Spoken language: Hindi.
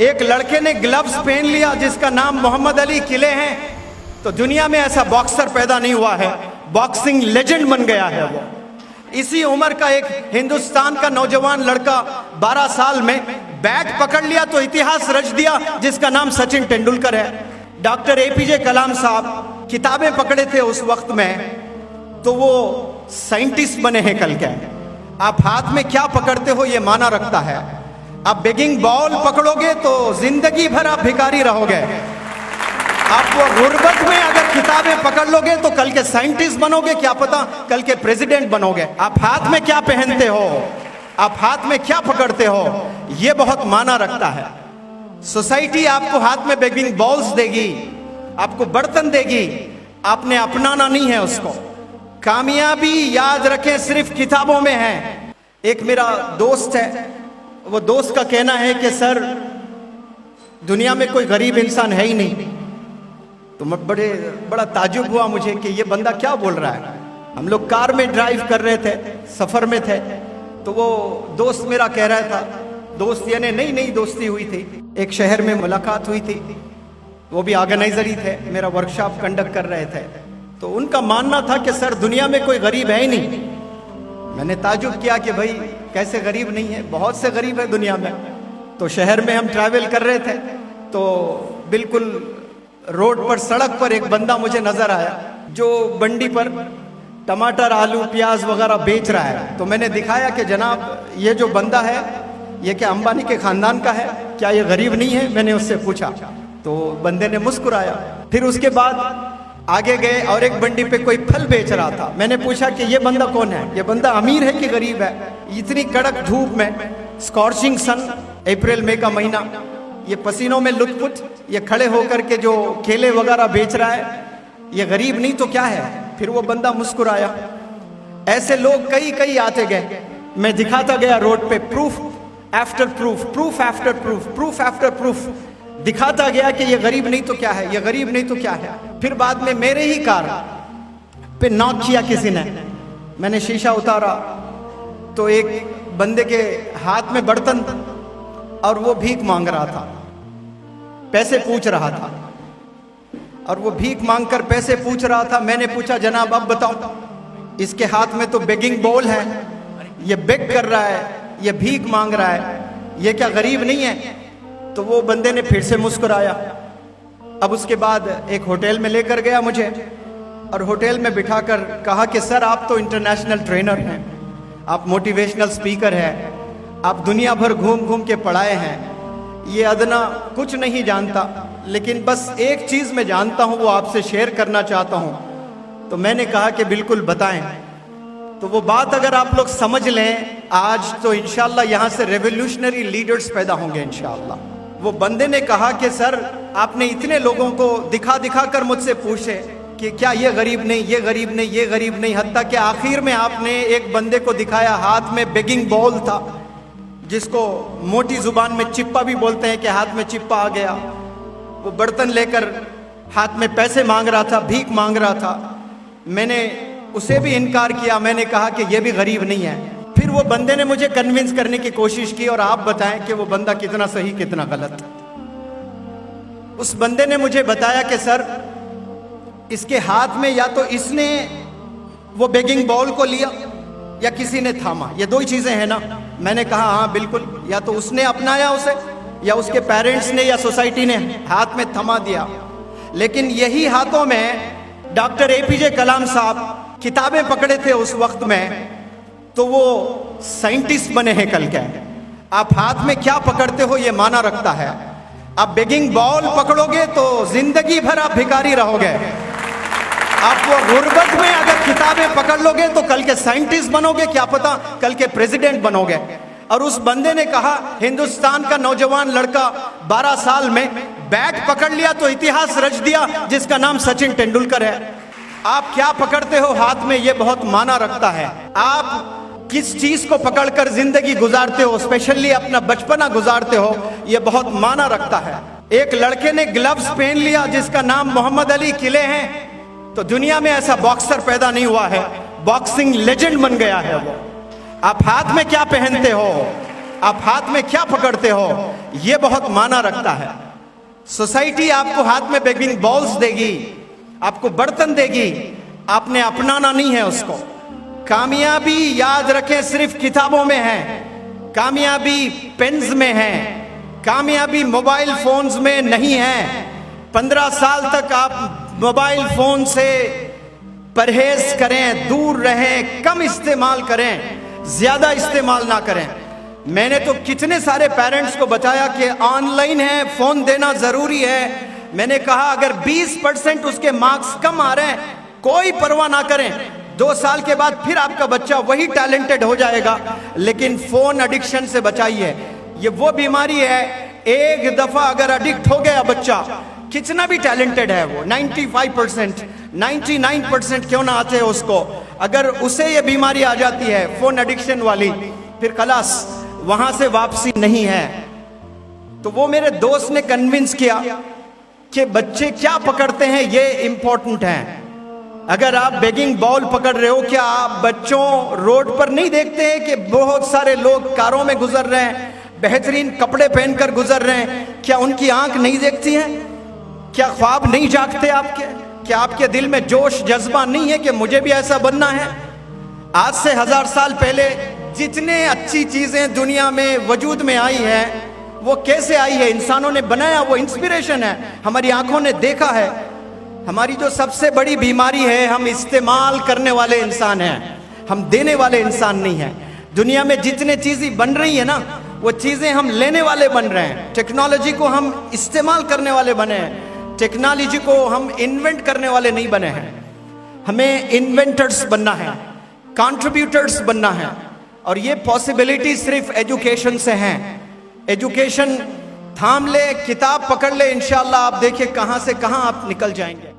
एक लड़के ने ग्लव्स पहन लिया जिसका नाम मोहम्मद अली किले हैं, तो दुनिया में ऐसा बॉक्सर पैदा नहीं हुआ है, बॉक्सिंग लेजेंड बन गया है वो। इसी उम्र का एक हिंदुस्तान का नौजवान लड़का 12 साल में बैट पकड़ लिया तो इतिहास रच दिया, जिसका नाम सचिन तेंदुलकर है। डॉक्टर एपीजे कलाम साहब किताबें पकड़े थे उस वक्त में, तो वो साइंटिस्ट बने हैं कल के। आप हाथ में क्या पकड़ते हो ये माना रखता है। आप बेगिंग बॉल पकड़ोगे तो जिंदगी भर आप भिखारी रहोगे। आप वो गुर्बत में अगर किताबें पकड़ लोगे तो कल के साइंटिस्ट बनोगे, क्या पता कल के प्रेसिडेंट बनोगे। आप हाथ में क्या पहनते हो, आप हाथ में क्या पकड़ते हो, ये बहुत माना रखता है। सोसाइटी आपको हाथ में बेगिंग बॉल्स देगी, आपको बर्तन देगी, आपने अपनाना नहीं है उसको। कामयाबी याद रखें सिर्फ किताबों में है। एक मेरा दोस्त है, वो दोस्त का कहना है कि सर दुनिया में कोई गरीब इंसान है ही नहीं। तो मैं बड़ा ताजुब हुआ मुझे कि ये बंदा क्या बोल रहा है। हम लोग कार में ड्राइव कर रहे थे, सफर में थे, तो वो दोस्त मेरा कह रहा था, दोस्त यानी नई दोस्ती हुई थी, एक शहर में मुलाकात हुई थी, वो भी ऑर्गेनाइजर ही थे, मेरा वर्कशॉप कंडक्ट कर रहे थे। तो उनका मानना था कि सर दुनिया में कोई गरीब है ही नहीं। मैंने ताजुब किया कि भाई कैसे गरीब नहीं है, बहुत से गरीब है दुनिया में। तो शहर में हम ट्रैवल कर रहे थे, तो बिल्कुल रोड पर, सड़क पर एक बंदा मुझे नजर आया जो बंडी पर टमाटर, आलू, प्याज वगैरह बेच रहा है। तो मैंने दिखाया कि जनाब ये जो बंदा है ये क्या अंबानी के खानदान का है, क्या ये गरीब नहीं है? मैंने उससे पूछा, तो बंदे ने मुस्कुराया। फिर उसके बाद आगे गए और एक बंडी पे कोई फल बेच रहा था। मैंने पूछा कि ये बंदा कौन है, ये बंदा अमीर है कि गरीब है? इतनी कड़क धूप में, स्कॉर्चिंग सन, अप्रैल मई का महीना, ये पसीनों में लुटपुट, ये खड़े होकर के जो केले वगैरह बेच रहा है, ये गरीब नहीं तो क्या है? फिर वो बंदा मुस्कुराया। ऐसे लोग कई आते गए, मैं दिखाता गया रोड पे, proof after proof, proof after proof, proof after proof दिखाता गया कि ये गरीब नहीं तो क्या है, ये गरीब नहीं तो क्या है। फिर बाद में मेरे ही कार पे नॉक किया किसी ने, मैंने शीशा उतारा तो एक बंदे के हाथ में बर्तन और वो भीख मांग रहा था, पैसे पूछ रहा था, और वो भीख मांगकर पैसे पूछ रहा था। मैंने पूछा जनाब अब बताओ, इसके हाथ में तो बेगिंग बॉल है, ये बेग कर रहा है, ये भीख मांग रहा है, ये क्या गरीब नहीं है? तो वो बंदे ने फिर से मुस्कुराया। अब उसके बाद एक होटल में लेकर गया मुझे, और होटल में बिठाकर कहा कि सर आप तो इंटरनेशनल ट्रेनर हैं, आप मोटिवेशनल स्पीकर हैं, आप दुनिया भर घूम के पढ़ाए हैं, ये अदना कुछ नहीं जानता, लेकिन बस एक चीज़ मैं जानता हूँ, वो आपसे शेयर करना चाहता हूँ। तो मैंने कहा कि बिल्कुल बताएं। तो वो बात अगर आप लोग समझ लें आज, तो इंशाल्लाह यहाँ से रेवोल्यूशनरी लीडर्स पैदा होंगे इंशाल्लाह। वो बंदे ने कहा कि सर आपने इतने लोगों को दिखा कर मुझसे पूछे कि क्या ये गरीब नहीं, ये गरीब नहीं, ये गरीब नहीं, हत्ता कि आखिर में आपने एक बंदे को दिखाया, हाथ में बेगिंग बॉल था, जिसको मोटी जुबान में चिप्पा भी बोलते हैं कि हाथ में चिप्पा आ गया। वो बर्तन लेकर हाथ में पैसे मांग रहा था, भीख मांग रहा था। मैंने उसे भी इनकार किया, मैंने कहा कि ये भी गरीब नहीं है। फिर वो बंदे ने मुझे कन्विंस करने की कोशिश की, और आप बताएं कि वो बंदा कितना सही कितना गलत। उस बंदे ने मुझे बताया कि सर इसके हाथ में या तो इसने वो बेगिंग बॉल को लिया या किसी ने थामा, ये दो ही चीजें हैं ना। मैंने कहा हाँ बिल्कुल, या तो उसने अपनाया उसे, या उसके पेरेंट्स ने या सोसाइटी ने हाथ में थमा दिया। लेकिन यही हाथों में डॉक्टर एपीजे कलाम साहब किताबें पकड़े थे उस वक्त में, तो वो साइंटिस्ट बने हैं कल के। आप हाथ में क्या पकड़ते हो ये माना रखता है। आप बेगिंग बॉल पकड़ोगे तो जिंदगी भर आप भिखारी रहोगे। आप वो गुर्बत में अगर किताबें पकड़ लोगे तो कल के साइंटिस्ट बनोगे, क्या पता कल के प्रेसिडेंट बनोगे। और उस बंदे ने कहा, हिंदुस्तान का नौजवान लड़का 12 साल में बैट पकड़ लिया तो इतिहास रच दिया, जिसका नाम सचिन तेंदुलकर है। आप क्या पकड़ते हो हाथ में, ये बहुत माना रखता है। आप किस चीज को पकड़कर जिंदगी गुजारते हो, स्पेशली अपना बचपना गुजारते हो, ये बहुत माना रखता है। एक लड़के ने ग्लव्स पहन लिया जिसका नाम मोहम्मद अली किले हैं, तो दुनिया में ऐसा बॉक्सर पैदा नहीं हुआ है, बॉक्सिंग लेजेंड बन गया है वो। आप हाथ में क्या पहनते हो, आप हाथ में क्या पकड़ते हो, ये बहुत माना रखता है। सोसाइटी आपको हाथ में बेगिंग बॉल्स देगी, आपको बर्तन देगी, आपने अपनाना नहीं है उसको। कामयाबी याद रखें सिर्फ किताबों में है, कामयाबी पेन्स में है, कामयाबी मोबाइल फोन्स में नहीं है। 15 साल तक आप मोबाइल फोन से परहेज करें, दूर रहें, कम इस्तेमाल करें, ज्यादा इस्तेमाल ना करें। मैंने तो कितने सारे पेरेंट्स को बताया कि ऑनलाइन है, फोन देना जरूरी है। मैंने कहा अगर 20% उसके मार्क्स कम आ रहे हैं, कोई परवाह ना करें, 2 साल के बाद फिर आपका बच्चा वही टैलेंटेड हो जाएगा, लेकिन फोन एडिक्शन से बचाइए। ये वो बीमारी है, एक दफा अगर एडिक्ट हो गया बच्चा, कितना भी टैलेंटेड है वो, 95%, 99% क्यों ना आते हैं उसको, अगर उसे ये बीमारी आ जाती है फोन एडिक्शन वाली, फिर खलास, वहां से वापसी नहीं है। तो वो मेरे दोस्त ने कन्विंस किया कि बच्चे क्या पकड़ते हैं ये इंपॉर्टेंट है। अगर आप बेगिंग बॉल पकड़ रहे हो, क्या आप बच्चों रोड पर नहीं देखते हैं कि बहुत सारे लोग कारों में गुजर रहे हैं, बेहतरीन कपड़े पहनकर गुजर रहे हैं? क्या उनकी आंख नहीं देखती है? क्या ख्वाब नहीं जागते आपके? क्या आपके दिल में जोश जज्बा नहीं है कि मुझे भी ऐसा बनना है? आज से 1000 साल पहले जितने अच्छी चीजें दुनिया में वजूद में आई है, वो कैसे आई है? इंसानों ने बनाया, वो इंस्पिरेशन है, हमारी आंखों ने देखा है। हमारी जो सबसे बड़ी बीमारी है, हम इस्तेमाल करने वाले इंसान हैं, हम देने वाले इंसान नहीं हैं। दुनिया में जितने चीजें बन रही है ना, वो चीजें हम लेने वाले बन रहे हैं। टेक्नोलॉजी को हम इस्तेमाल करने वाले बने हैं, टेक्नोलॉजी को हम इन्वेंट करने वाले नहीं बने हैं। हमें इन्वेंटर्स बनना है, कंट्रीब्यूटर्स बनना है, और ये पॉसिबिलिटी सिर्फ एजुकेशन से है। एजुकेशन थाम ले, किताब पकड़ ले, इंशाल्लाह आप देखिए कहां से कहां आप निकल जाएंगे।